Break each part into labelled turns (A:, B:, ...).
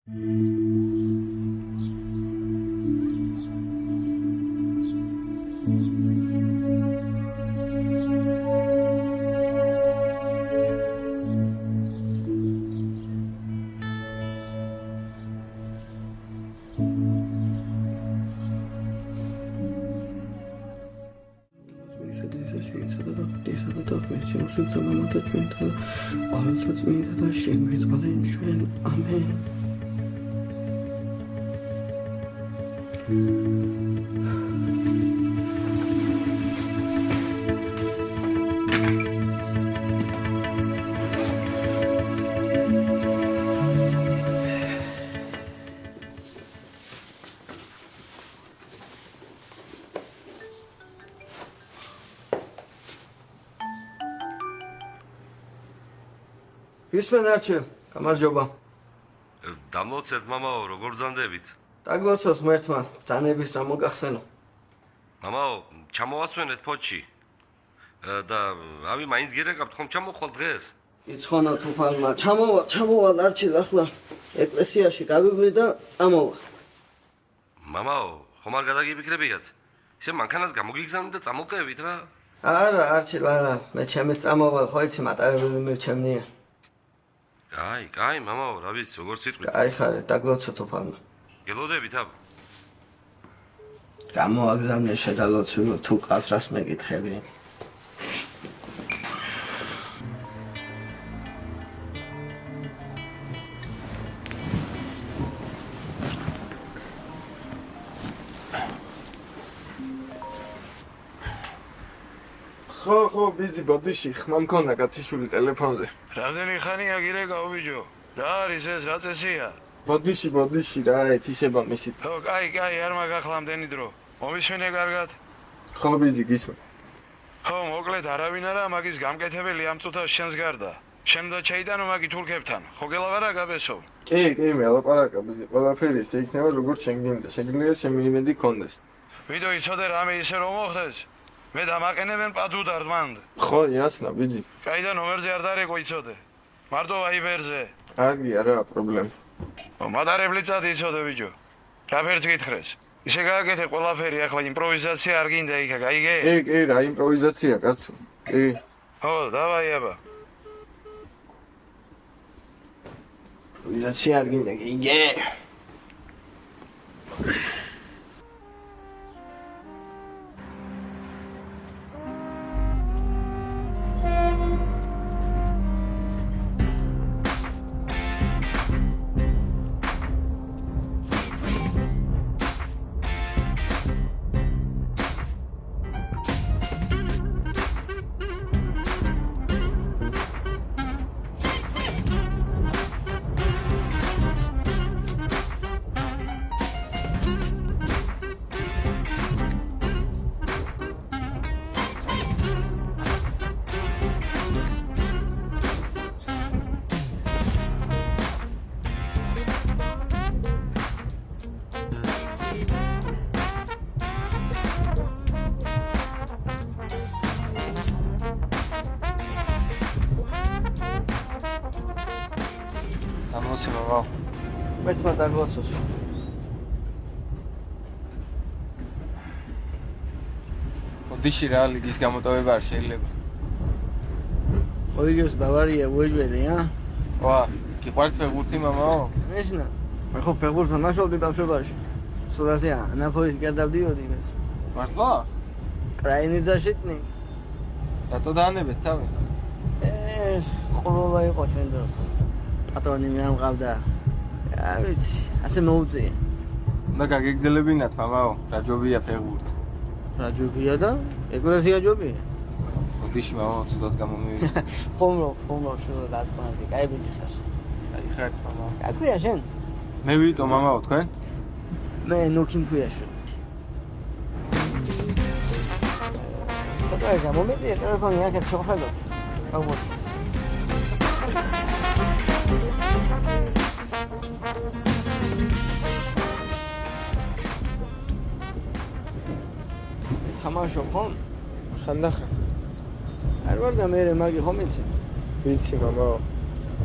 A: Amen. ისმენარჩე, გამარჯობა.
B: დამლოცეთ მამაო, როგორ ბრძანდებით?
A: დაგლოცოს მერთმა, ბრძანების რა მოგახსენო.
B: მამაო, ჩამოვასვენეთ ფოთში. და ავი მაინც გერეკავთ, ხომ ჩამოხვალ დღეს?
A: იცხონა თუფალმა, ჩამოვალ არჩილ ახლა ეკლესიაში გავივლი და წამოვალ.
B: მამაო, ხომ არ გადაგიფიქრებიათ? ისე მანქანას გამოგიგზავნით და წამოვყევით რა?
A: არა, არჩილ, არა, მე ჩემს წამოვალ, ხო იცი მატარებელი მირჩემნია.
B: კაი, მამაო, რა ვიცი, როგორ სიტყვით.
A: კაი ხარეთ, დაგლოცო თუფალმა.
B: გელოდებით აბა.
A: გამოაგზავნე შედალოცვილო, თუ ყავს რას მეკითხები.
C: ხო, ბიძი, ბოდიში, ხმა მქონდა კათიშვილი ტელეფონზე.
D: რამდენი ხანია გირეკავ ბიჭო? რა არის ეს, რა წესია?
C: ბოდიში, რა ეთიშება მისით.
D: ხო, კაი, არ მაგ ახლა ამდენი დრო. მომისვენე კარგად.
C: ხო, ბიძი, გისმენ.
D: ხო, მოკლედ არავინ არა მაგის გამკეთებელი ამ წუთას შენს გარდა. შენ და ჩაიდანო მაგი თურქებთან. ხო გელავარა გაბესო?
C: კი, მე ალაპარაკა, ბიძი, ყველაფერი ისე იქნება როგორც შენ გინდა. შეგიძლია შემი იმედი გქონდეს.
D: ვიდო იცოდე რამე ისე რომ მოხდეს? მე დამაყენებენ პადუდარ მანდ.
C: ხო, იასნა, ბიძი.
D: კაი და ნომერზე არ დარეკო იცოდე. მარტო ვაიბერზე.
C: აგი, არა პრობლემა.
D: მატარებლი წადი იცოდე ბიჭო. რა ფერს გითხრეს? ისე გააკეთე ყველაფერი ახლა იმპროვიზაცია არ გინდა იქა, გაიგე?
C: კი, რა იმპროვიზაცია, კაცო. კი.
D: ხო, დავაი აბა.
A: იმპროვიზაცია არ გინდა, გაიგე? მერთმა დაგლოცოს.
C: ბოდიში რა ლიგის გამოტოვება არ შეიძლება.
A: ოიგებს ბავარია უეჯველი,
C: ვა, გიყვართ ფეხბურთი, მამაო?
A: ეშნა. მე ხო ფეხბურთს მაშობდი ბავშვობაში. სულაზია, ნაპოლის გარდავდიოდი იმას.
C: მართლა?
A: კრაინიზაშიტნი.
C: რატო დაანებეთ თავი?
A: ყროლა იყო ჩვენ დროს. პატრონი მე ამყავდა. რა ვიცი, ასე მოუწია.
C: უნდა გაგეგზელებინათ, მამაო, რა ჯობია ფეხბურთი.
A: რა ჯობია და ეკლესია ჯობია.
C: ბოდიში, მამაო, ცუდად გამომივიდა.
A: ხომრო, შუა გასწავლდი, კაი ბიჭი ხარ.
C: აი ხარ, მამაო.
A: აკვია შენ?
C: მე ვიტო, მამაო, თქვენ?
A: მე ნუქი მქვია შენ. ცოტა გამომიწია ტელეფონი აქეთ შევხედოთ. ალბათ. თამაშო ხომ?
C: ხანდახან.
A: არ ვარ გამერე მაგი ხომ იცი?
C: ვიცი, მამაო.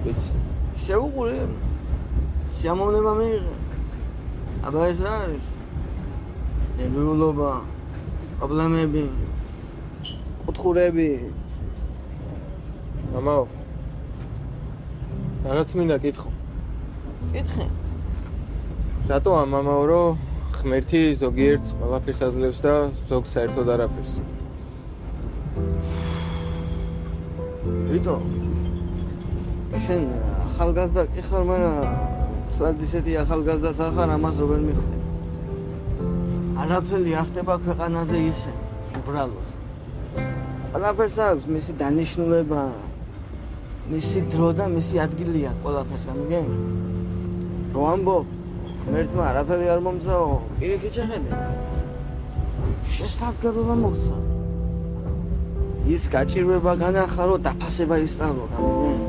C: ვიცი.
A: შეუყური? სიამოვნება მიიღე. აბა ეს რა არის? ნერვიულობა, პრობლემები, კუთხურები.
C: მამაო. რაღაც მინდა კითხო.
A: კითხე.
C: რატო ამ მამაო რომ ღმერთი ზოგიერთს ყველაფერს აძლევს და ზოგს საერთოდ არაფერს?
A: ვიტო შენ ახალგაზრდა კი ხარ, მაგრამ სად ისეთი ახალგაზრდაც არ ხარ, ამას როგორ მიხვდი? არაფერი არ ხდება ქვეყანაზე ისე, უბრალოდ. ყველაფერს აქვს მისი დანიშნულება, მისი დრო და მისი ადგილი აქვს ყველაფერს, გამიგენი? რო ამბობ, ღმერთმა არაფერი არ მომწაო, პირიქით შეხედე. შესაძლებლობა მოგცა. ის გაჭირვება განახარო, დაფასება ისწავლო, გამიგენი?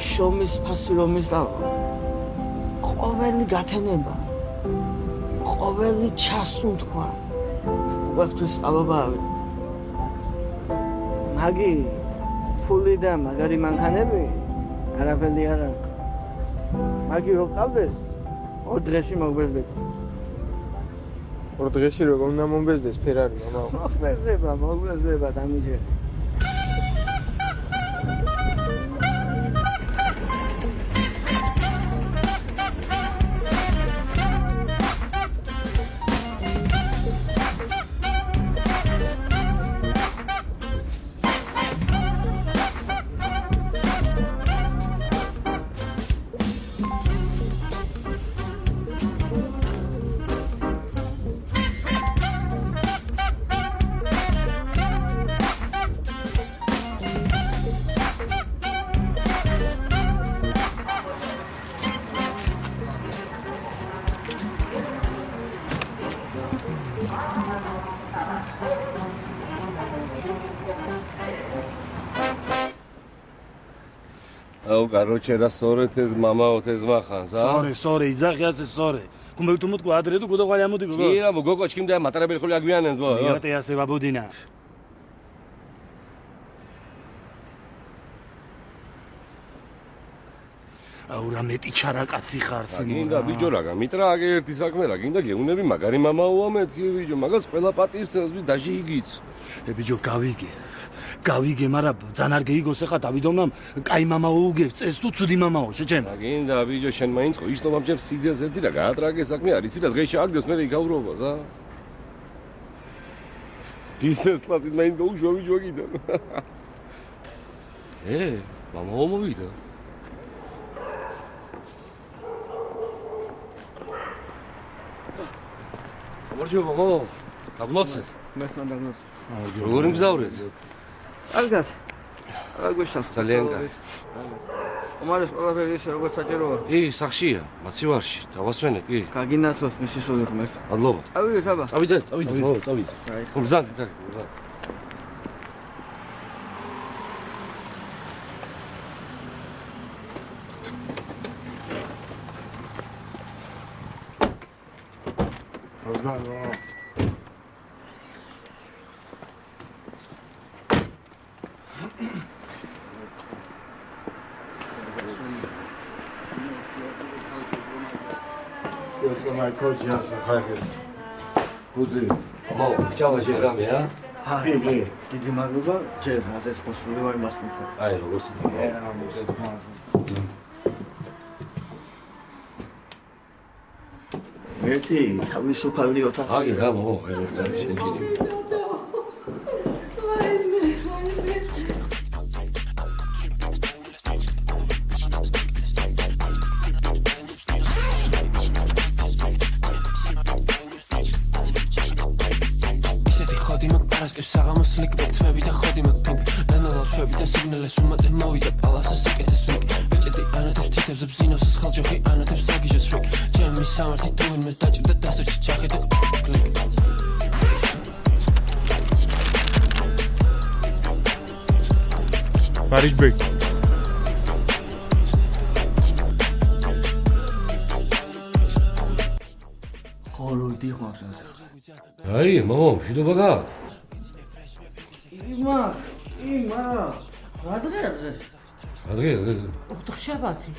A: შრომის ფასი რომ ისწავლო. ყოველი გათენება, ყოველი ჩასუნთქვა, ვახტის სწავლობა ავიდა. მაგი, ფული და მაგარი მანქანები არაფერი არ აქვს. მაგი რო ყავდეს, ორ დღეში მოგბეზდება.
C: ორ დღეში როგორ უნდა მომბეზდეს ფერარი მამაო?
A: მოგბეზდება დამიჯერე.
B: აუ, короче, რა სორეთეს მამაოთ ეს ვახანს, ა?
E: სორე, იძახი ასე სორე. Cum tu mut cu adretul cu doqali amudi cu.
B: კი, რა, გოგო ჩქიმდა მატარებელი ხოლე აგვიანენს, ბო.
E: Iată ia se va budina. აუ რა მეტი ჩარაკაცი ხარ სიმონ.
B: გინდა ბიჭო რა, გამიტრა აგე ერთი საქმე რა, გინდა გეუნები მაგარი მამაოა მეთქი ბიჭო, მაგას ყველა პატივს ელს დაჟი იგიც.
E: ბიჭო გავიგე, მაგრამ ძალიან არ გეიგოს ახლა დავიდოვნამ, კაი მამაო უგებს, წეს თუ ცუდი მამაო, შეჩემ.
B: გინდა ბიჭო, შენ მაინც ხო იშტობამ ჩემს სიძეს ერთი და გაატრაგე საქმე არის, იცი რა დღეში აგდეს მე იქავრობას, ა? ბიზნეს კლასით მაინც გაუშვა ბიჭო გინდა. მამაო მოვიდა. გამარჯობა, მამაო. გაბლოცეთ.
A: მე ხანდაგნოს.
B: როგორ მგზავრეთ?
A: კარგად. რა გვიშალ?
B: ძალიან კარგი.
A: უმარეს ყველაფერი ისე როგორც საჭიროა.
B: სახშია, მაცივარში, დავასვენეთ, კი?
A: გაგინაცვლოს მისი სული ღმერთ.
B: მადლობა.
A: წავიდეთ აბა.
B: წავიდეთ, მო, წავიდეთ.
A: აი,
B: მზად. გუძი, მამაო, ჩავაჟე რამე, ა?
A: დიდი მადლობა, ჯერ ასეც მოსული ვარ მას მიხარ.
B: აი, როგორც იგია.
A: ერთი თავისუფალი ოთახი.
B: აგი რა, მამაო, ერთ წელი შეჭინი.
F: საღამოს ლიკბეკ თმები და ხოდი მაგ პინკ დანალავ შვები და სიგნალეს უმატე მოვიდა პალასა საკეთეს ვიკ ბეჭედი ანათებს თითებს ბზინავს ხალჯოხი ანათებს საგიჟეს ფრიკ ჩემი სამართი თუ იმეს დაჭირდა დასაჭი ჩახედე კლიკ
C: მარიჯბეკ
A: ხოროიდი ხავს ასე.
B: აი, მამაო, შიდობა გააქვს?
A: იმა, რა დღეა დღეს?
B: ადგე.
G: ოთხშაბათი.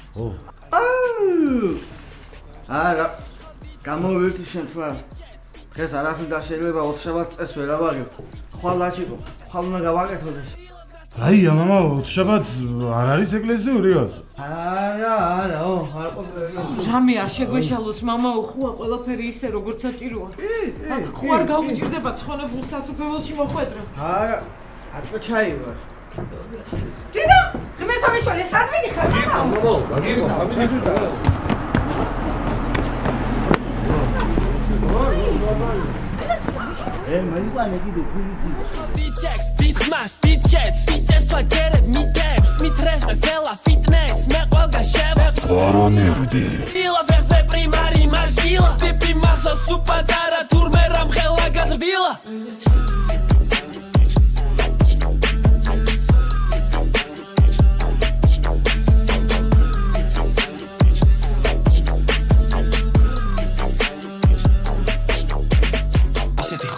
A: არა გამოვირთი შენ თქვა დღეს არაფერი და შეიძლება 4 შაბათს წეს ვერ ავაგებ ხვალ აჭიკო ხვალ უნდა გავაკეთოთ ეს
E: რაია мама ოთხშაბათს არ არის ეკლესიური რას?
A: არა არ ყოფილი
G: რამე არ შეგვეშალოს მამა ხუა ყველაფერი ისე როგორც საჭიროა. ხო არ გავიჭირდება ცხონებულ სასუფეველში მოხვედრა.
A: არა ატყო ჩაი ვარ
G: დინა ღმერთო მეშველე სად მიდიხარ მამა?
B: გაგიყო სამი
A: მაიყვანე კიდე თბილისი
F: DJs, DJs, DJs, DJs ვაგერებ მიდებს, მიტრეს მე ფელა ფიტნეს, მე ყველგან შევებ.
E: არანერდი.
F: ილა ვერზე პრიმარი მარშილა, ტიპი მახსოვს სუპატარა თურმე რამ ხელა გაზრდილა.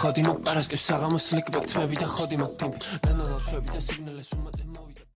F: ხოდი მაგ პარასკევს საღამოს ლიკბეკ თმები და ხოდი მაგ პიმპი ნანალავ შვები და სიგნალეს უმატე